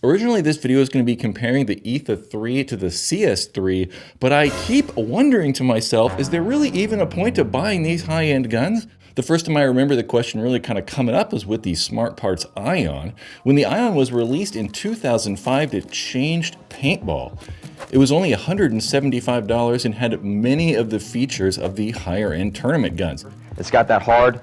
Originally, this video is going to be comparing the Etha 3 to the CS3, but I keep wondering to myself, is there really even a point to buying these high-end guns? The first time I remember the question really kind of coming up was with the Smart Parts Ion. When the Ion was released in 2005, it changed paintball. It was only $175 and had many of the features of the higher-end tournament guns. It's got that hard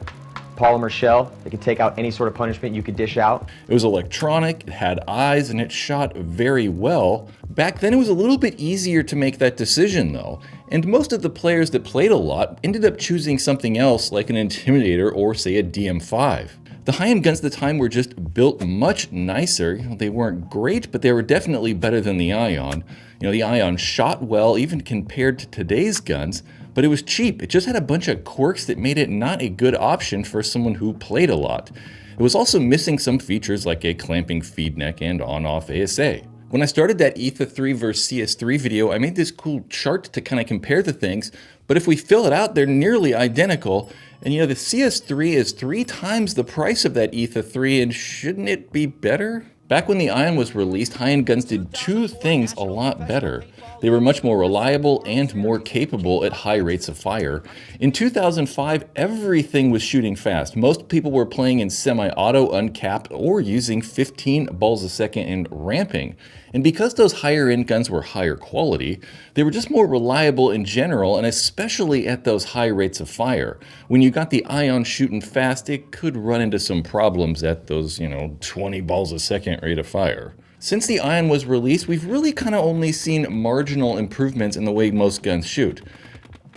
polymer shell that can take out any sort of punishment you could dish out. It was electronic, it had eyes, and it shot very well. Back then it was a little bit easier to make that decision though, and most of the players that played a lot ended up choosing something else like an Intimidator or say a DM5. The high-end guns at the time were just built much nicer. They weren't great, but they were definitely better than the Ion. The Ion shot well even compared to today's guns, but it was cheap. It just had a bunch of quirks that made it not a good option for someone who played a lot. It was also missing some features like a clamping feed neck and on-off ASA. When I started that Etha 3 vs CS3 video, I made this cool chart to kind of compare the things, but if we fill it out, they're nearly identical. And the CS3 is 3 times the price of that Etha 3, and shouldn't it be better? Back when the Ion was released, high-end guns did 2 things a lot better. They were much more reliable and more capable at high rates of fire. In 2005, everything was shooting fast. Most people were playing in semi-auto, uncapped, or using 15 balls a second and ramping. And because those higher-end guns were higher quality, they were just more reliable in general, and especially at those high rates of fire. When you got the Ion shooting fast, it could run into some problems at those, 20 balls a second rate of fire. Since the Ion was released, we've really kind of only seen marginal improvements in the way most guns shoot.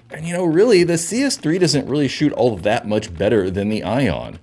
And really, the CS3 doesn't really shoot all that much better than the Ion.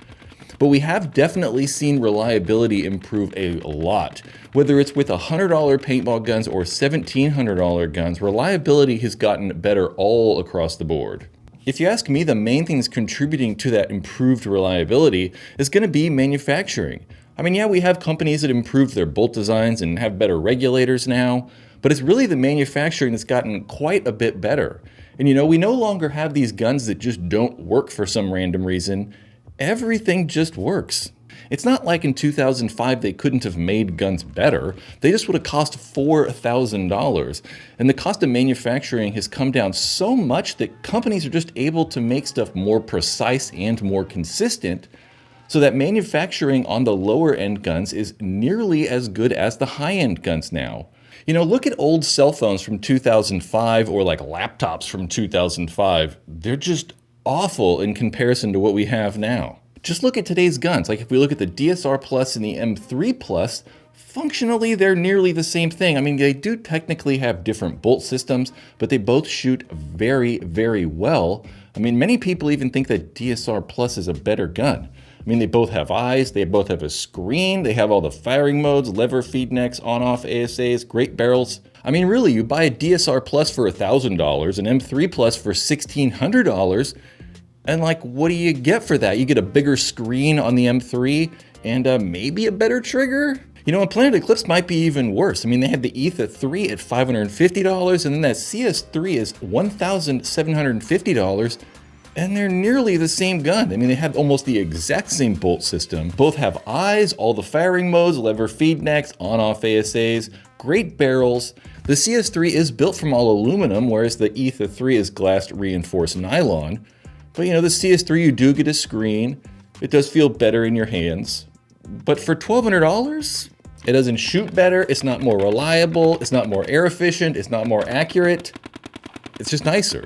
But we have definitely seen reliability improve a lot. Whether it's with $100 paintball guns or $1,700 guns, reliability has gotten better all across the board. If you ask me, the main things contributing to that improved reliability is going to be manufacturing. Yeah, we have companies that improved their bolt designs and have better regulators now, but it's really the manufacturing that's gotten quite a bit better. And we no longer have these guns that just don't work for some random reason. Everything just works. It's not like in 2005 they couldn't have made guns better. They just would have cost $4,000. And the cost of manufacturing has come down so much that companies are just able to make stuff more precise and more consistent, so that manufacturing on the lower end guns is nearly as good as the high end guns now. Look at old cell phones from 2005 or like laptops from 2005. They're just awful in comparison to what we have now. Just look at today's guns. Like if we look at the DSR Plus and the M3 Plus, functionally they're nearly the same thing. They do technically have different bolt systems, but they both shoot very, very well. Many people even think that DSR Plus is a better gun. They both have eyes, they both have a screen, they have all the firing modes, lever feed necks, on-off ASAs, great barrels. Really, you buy a DSR Plus for $1,000, an M3 Plus for $1,600, and what do you get for that? You get a bigger screen on the M3 and maybe a better trigger? And Planet Eclipse might be even worse. They had the Etha 3 at $550, and then that CS3 is $1,750. And they're nearly the same gun. They have almost the exact same bolt system. Both have eyes, all the firing modes, lever feed necks, on-off ASAs, great barrels. The CS3 is built from all aluminum, whereas the Etha 3 is glass reinforced nylon. But the CS3, you do get a screen. It does feel better in your hands. But for $1,200, it doesn't shoot better, it's not more reliable, it's not more air efficient, it's not more accurate. It's just nicer.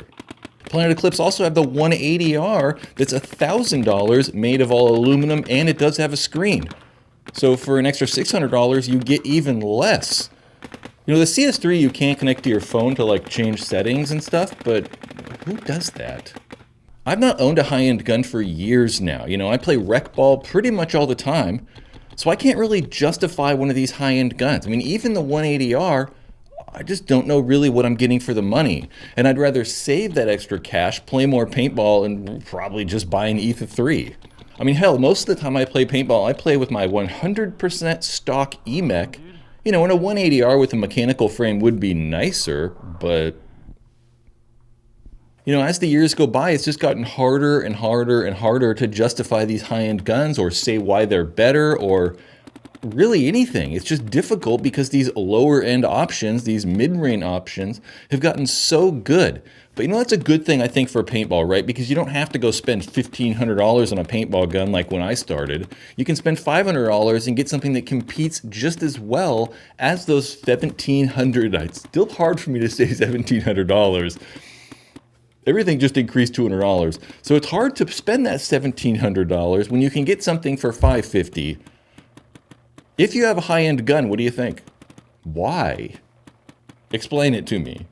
Planet Eclipse also have the 180R that's $1,000, made of all aluminum, and it does have a screen. So for an extra $600, you get even less. The CS3 you can't connect to your phone to change settings and stuff, but who does that? I've not owned a high-end gun for years now. I play rec ball pretty much all the time, so I can't really justify one of these high-end guns. Even the 180R, I just don't know really what I'm getting for the money. And I'd rather save that extra cash, play more paintball, and probably just buy an Etha 3. Hell, most of the time I play paintball, I play with my 100% stock E-mech. And a 180R with a mechanical frame would be nicer, but as the years go by, it's just gotten harder and harder and harder to justify these high-end guns or say why they're better or really anything. It's just difficult because these lower end options, these mid-range options, have gotten so good. But that's a good thing, I think, for paintball, right? Because you don't have to go spend $1,500 on a paintball gun like when I started. You can spend $500 and get something that competes just as well as those $1,700. It's still hard for me to say $1,700. Everything just increased $200. So it's hard to spend that $1,700 when you can get something for $550. If you have a high-end gun, what do you think? Why? Explain it to me.